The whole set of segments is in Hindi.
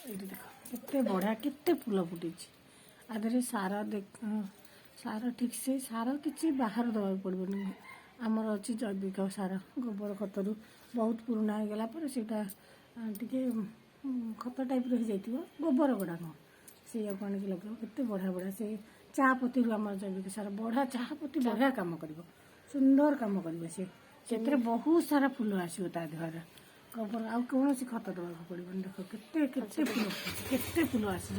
ये देख केते बढ़िया केते फूल फुटी आधे सार देख सार ठीक से सार किसी बाहर दवा पड़ोनी आमर अच्छी जैविक सार गोबर खतर बहुत पुराना हो गला टे खत टाइप हो जाइए गोबर गुड़ाक से आनिक लगे केते बढ़िया बढ़िया से चाह पत्ती आम जैविक सार बढ़िया चाह पत्ती बढ़िया कम कर सुंदर कम कर से बहुत सारा फूल आसो ता देहर गोबर आउ कौन खत दवा पड़ोनी देख केते केते फूल केते फूल आसी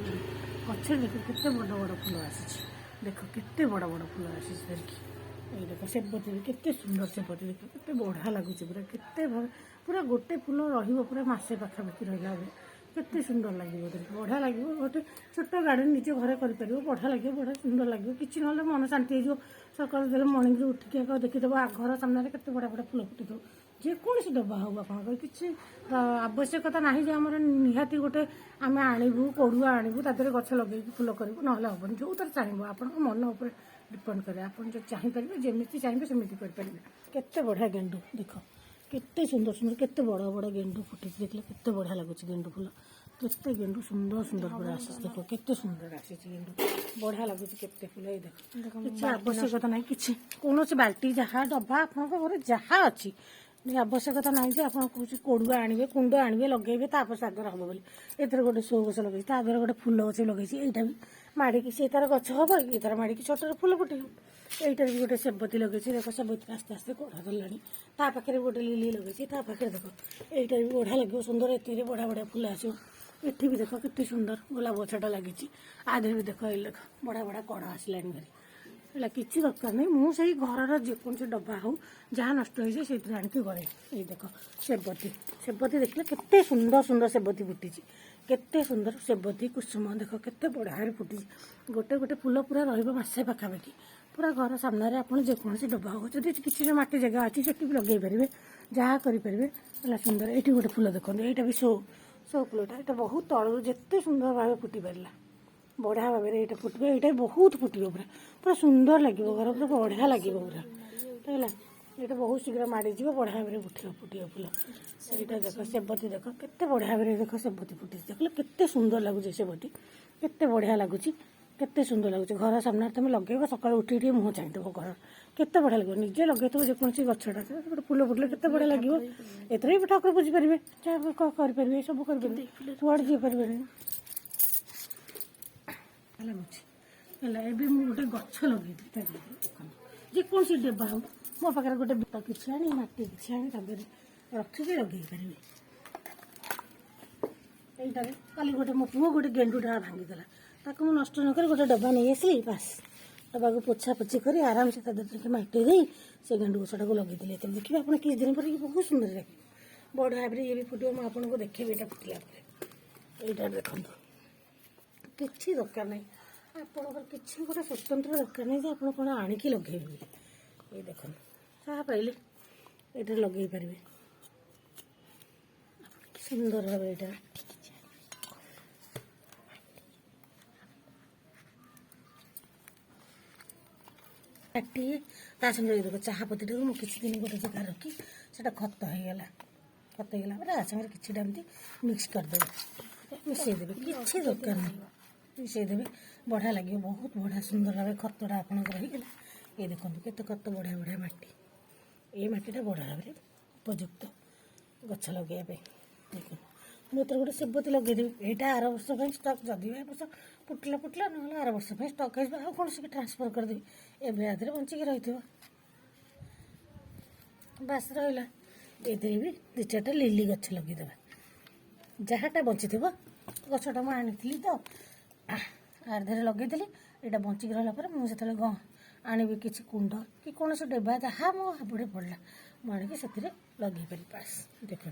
गच देख केते बड़ बड़ फूल आसी देख केते बड़ बड़ फूल आसी धरिकी ये देख सेबती भी केते सुंदर सेबती देख केते बढ़िया लगुच पूरा केते पूरा गोटे फूल पूरा मसे पाखापाखि रहा केते सुंदर लगे बढ़िया लगे गोटे छोट गार्डन निजे घरे कर बढ़िया लगे बढ़िया सुंदर लगे किसी ना मन शांति हो सकाल देर मर्णिंग उठिक देखीदेव घर सामने केते बढ़िया बढ़िया फूल फुटी जेकोसी डब्बा हो आप किसी आवश्यकता ना जे आम निहाती गोटे आम आणबू कड़ुआ आणबू तादेह गछ लगे फूल करूँ ना हेनी जो तर चाहबू आप मन उपर डिपेंड करे आप जो चाहिए जमी चाहिए सेमती करेंगे केते बढ़िया गेंडू देख केते सुंदर सुंदर केते बड़ बड़ गेंडू फुटी देखले केते बढ़िया लगुच गेंडू फूल केते गेंडू सुंदर सुंदर पूरा आसी देख केते सुंदर आसी गेंडू बढ़िया लगुच केते फूल ये देख किसी आवश्यकता ना कि कौन बाल्टी जहाँ डब्बा आप जहाँ अच्छी आवश्यकता ना जे आप कड़ुआ आणवे कुंड आणवे लगे सागर हम बोली एथर गोटे शो गछ लगे तादर गोटे फूल गछ लगे यहाँ भी माड़िकी सी तार गछ हम ये तार माड़िकी छोट फूल फुटे यहीटार भी गोटे सेबती लगे देख सेबती आस्ते आस्ते कड़ा धरला पाखे गोटे लिली लगे पाखे देख यहीटार भी बढ़िया लगे सुंदर एति बढ़िया बढ़िया फूल आसो एठी भी देख केते सुंदर गोलाप गछटा लगी आधे भी देख ये देख बढ़िया बढ़िया कड़ा आसला भारी किसी दरकार नहीं मुझे घर जेकोसी डब्बा हो जहाँ नष्ट हो जाए आणिकी गए ये देख सेबती सेबती देखिए केते सुंदर सुंदर सेबती फुटी केते सुंदर सेबती कुसुम देख केते बढ़िया फुटी गोटे गोटे फूल पूरा रसे पाखापाखि पूरा घर सामने आप जेकोसी डब्बा हो जब किसी माटी जगह अच्छी से लगे पारे जहाँ करेंगे सुंदर ये गोटे फूल देखते यहाँ भी शो शो फूलटा यहाँ बहुत तलू जिते सुंदर भाव फुटी पारा बढ़िया भाव में यहाँ फुटे यहाँ बहुत फुटे पूरा पूरा सुंदर लगे घर पूरा बढ़िया लगे पूरा है ये बहुत शीघ्र माड़ीज बढ़िया भाव में फुटे फूल यहाँ देख सेबती देख केते बढ़िया भाव में देख सेबती फुटी देख केते सुंदर लगुच सेबती केते बढ़िया लगुच केते सुंदर लगुच घर सामने तुम लगे सकाल उठी मुँह चाहिए घर केते बढ़िया लगे निजे लगे जेकोसी गछटा गोटे फूल फुटले केते बढ़िया लगे एथरे भी ठाकुर बुझी पारे चाहे करेंगे सब करेंगे कुआड़े जापारे है गोटे गछ लगे जेकोसी डेबा हो मो पाखे गोटे बिट किसी आनी मटी किसी आनी रखिक लगे पारे यहीटार कल गोटे मो पुओ गोटे गेंडूटा भांगीदेला ताकू मुझे नष्ट नक गोटे डब्बा नहीं आसली बास डब्बा को पोछा पोछी कर आराम से मटी दे से गेंडू गछटा को लगे देखिए आप किसी दिन पर बहुत सुंदर लगे बढ़िया भाव में ये भी फुटे मुझे आपको देखेबी यहाँ फुटला यहाँ देखो किसी दरकार नहीं आपंकर किसी गोटे स्वतंत्र दरकार नहीं जे आप कौन आणिक लगे ये देख जहाँ पाइले ये लगे पारे सुंदर भाव यहाँ काटी ता संगे देख चाह पत्ती मुझे किसी दिन गोटे जगह रखी से खत होगला खत होगला सागर किसी एमती मिक्स करदे मिसईदेवे किसी दरकार नहीं मिसईदेवे बढ़िया लगे बहुत बढ़िया सुंदर भाव खतटा आपंकर होगला ये देखो केत खत बढ़िया बढ़िया मटी ये मटीटा बढ़िया भाव में उपयुक्त गछ लगे देख मुझे गोटे सेबती लगेदेवी यहाँ आर वर्ष स्टक जदि वर्ष फुटला फुटला ना आर वर्ष स्टक हो कौन से ट्रांसफर करदेवी एवं आधे बंचिक रही बास रहा ये भी दु चार्टा लिली गछ लगेदेवा जहाँटा बची गछटा मुझे आनी तो आधे लगेदेली यहाँ बंचिक रहा मुझे आणवी किसी कुंड कि कौन से डेबा जहाँ मो हाबुड़े पड़ा मुझे से लगे पारि बास देखो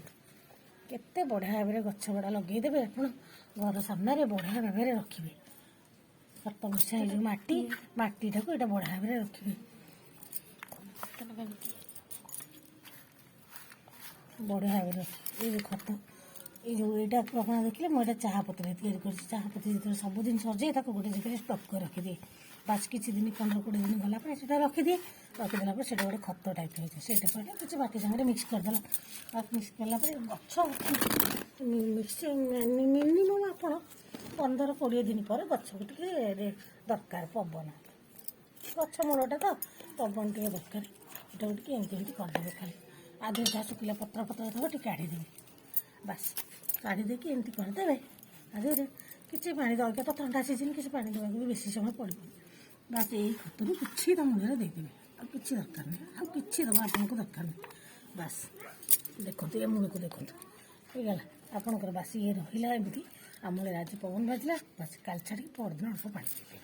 केते बढ़िया भाव में गछ गुड़ा लगेदेवे आप घर सामने बढ़िया भाव में रखिए खत मिसा जो मटीटा को यहाँ बढ़िया भाव में रखिए बढ़िया भाव में ये खत ये जो यहाँ आप देखिए मुझे चाह पत्ती तैयारी चाह पत्ती जो सबुदिन सजाए गोटे जगह स्टक कर रखिदिए बास किसी दिन 15-20 दिन गला से रखिदिए रखीदेला से गोटे खत टाइप हो से किसी बाटी सागर मिक्स करदेला मिक्स कलापर गच मिक्स मिनिमम आप 15-20 दिन पर गछको टिके दरकार पवन गछ मूलटा तो पवन टे दरकार एटा टिके एमती करदेवे खाली आधे जहाँ शुखिला पत्र पत्र थोड़ा टिके काढ़ीदेवे बास काढ़ी देकी एमती करदेवे आधे किसी पानी दरकार तो ठंडा सीजन किसी पानी देवा भी बेसी समय पड़े बास यही खतरू किसी तो मुझे देदेवे आ कि दरकार नहीं आ कि दबा आपको दरकार नहीं बास देखो ये मूल को देखो ହେଇଗଲା ଆପଣଙ୍କର ବାସି ଇଏ ରହିଲା ଏମିତି ଆମର ଆଜି ପବନ ବାଜିଲା ବାସ୍ କାଲି ଛାଡ଼ିକି ପରଦିନ ଅଳ୍ପ ପାଣି ଦେବେ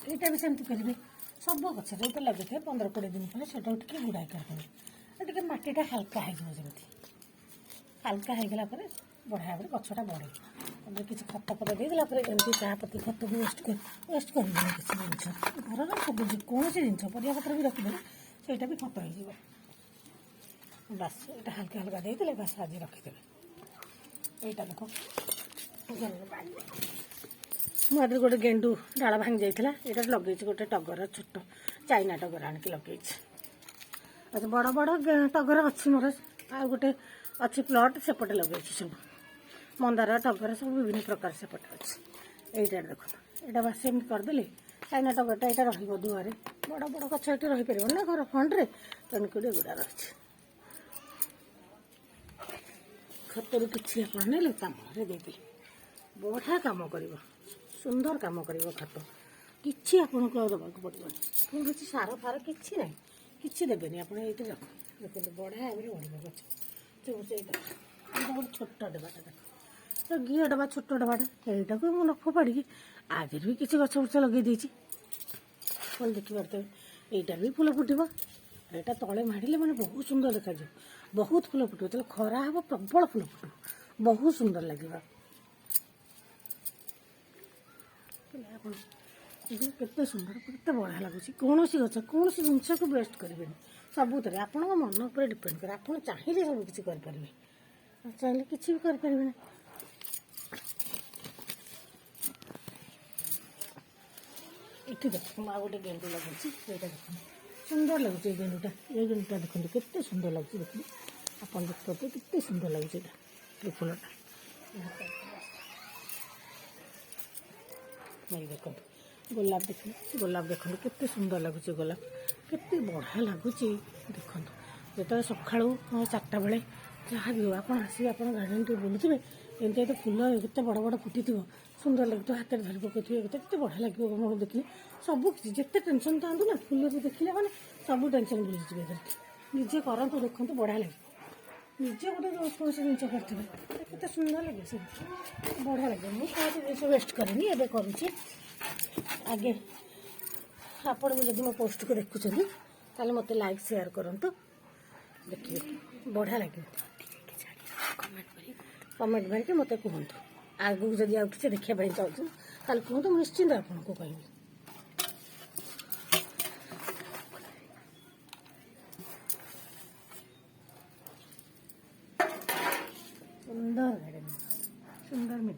ଏଇଟା ବି ସେମିତି କରିବେ ସବୁ ଗଛ ଯେଉଁଟା ଲଗେଇଥାଏ 15-20 ଦିନ ପରେ ସେଟାକୁ ଟିକେ ଗୁଡ଼ାଇ କରିଦେବେ ଟିକେ ମାଟିଟା ହାଲକା ହେଇଯିବ ଯେମିତି ହାଲକା ହେଇଗଲା ପରେ ବଢ଼ିଆ ଭାବରେ ଗଛଟା ବଢ଼େଇବ ତାପରେ କିଛି ଖତ ଫତ ଦେଇଦେଲା ପରେ ଏମିତି ଚାହା ପତି ଖତକୁ ୱେଷ୍ଟ କରିବେନି କିଛି ଜିନିଷ ଘରର ସବୁ ଯେକୌଣସି ଜିନିଷ ପରିବା ପତ୍ର ବି ରଖିଦେଲେ ସେଇଟା ବି ଖତ ହେଇଯିବ बास ये हल्का हल्का देदेले बास आज रखीदेवे यहीटा देख मुझे गोटे गेंडू डाल भांगी जाइए ये लगे गोटे टगर छोट चाइना टगर आणिक लगे अच्छा बड़ बड़ टगर अच्छी मोर आ गोटे अच्छी प्लट सेपटे लगे सब मंदार टगर सब विभिन्न प्रकार सेपटे अच्छे यहीटा देख यहाँ बास एमती करदे चाइना टगरटा यहाँ रुआरे बड़ बड़ गछ ये रहीपर ना घर फ्रंट्रे तेणुक गुड़ा रही खतरू किसी आपने कामरे देदेले बढ़िया कम कर सुंदर कम कर खत कि आपको दबाक पड़े कौन सार फार कि ना कि देवे आप रख देखते बढ़िया भाव बढ़ गछ गोटे छोट डबाटा देख तो घी डबा छोट डबाटा यहीटा को मुझे नख फाड़ी आगे भी किसी गछ बुछ लगे कौन देखिपे यहीटा भी फूल फुटब यहाँ तले माड़े मैंने बहुत सुंदर देखा बहुत फूल फुटो जो खरा हम प्रबल फूल फुटो बहुत सुंदर लगे केते सुंदर केते बढ़िया लगुच कौन गच कौन जिनस को वेस्ट करेंगे सबुत आप मन पर डिपेंड कर आप चाहिए सब किसी करेंगे चाहिए किसी भी करें ये देख गोटे गेंडू लगे ये देख सुंदर लगुच गेंडूटा ये गेंडूटा देखते केते सुंदर लगुच देखिए आप देखते केते सुंदर लगुच ये फूलटा ये देख गोलाप देखते केते सुंदर लगुच गोलाप केते बढ़िया लगुच देखो जो सका 4टा बेले जहाँ भी हो आप आसवे आप गार्डन टे बुलुवे एमती तो फूल केते बड़ बड़ फुटी सुंदर लगे हाथ में धरी पकड़ केते बढ़िया लगे मोर देखिए सब किसी जिते टेंशन था ना फूल देखिले मैंने सब टेंशन भूलिजे निजे करतु देखो बढ़िया लगे निजे गोटे कौन जिन करते सुंदर लगे सब बढ़िया लगे मुझे जिन वेस्ट करेनि एवं करुच्ची आगे आपण भी जब मो पोस्ट को देखुं ताले मत लाइक शेयर करूँ देखिए बढ़िया लगे कमेंट करके मत कहतु आगू जब आउ कि देखा चाहूँ ताल कहतु निश्चिंत आपको कहि सुंदर गार्डन सुंदर मिल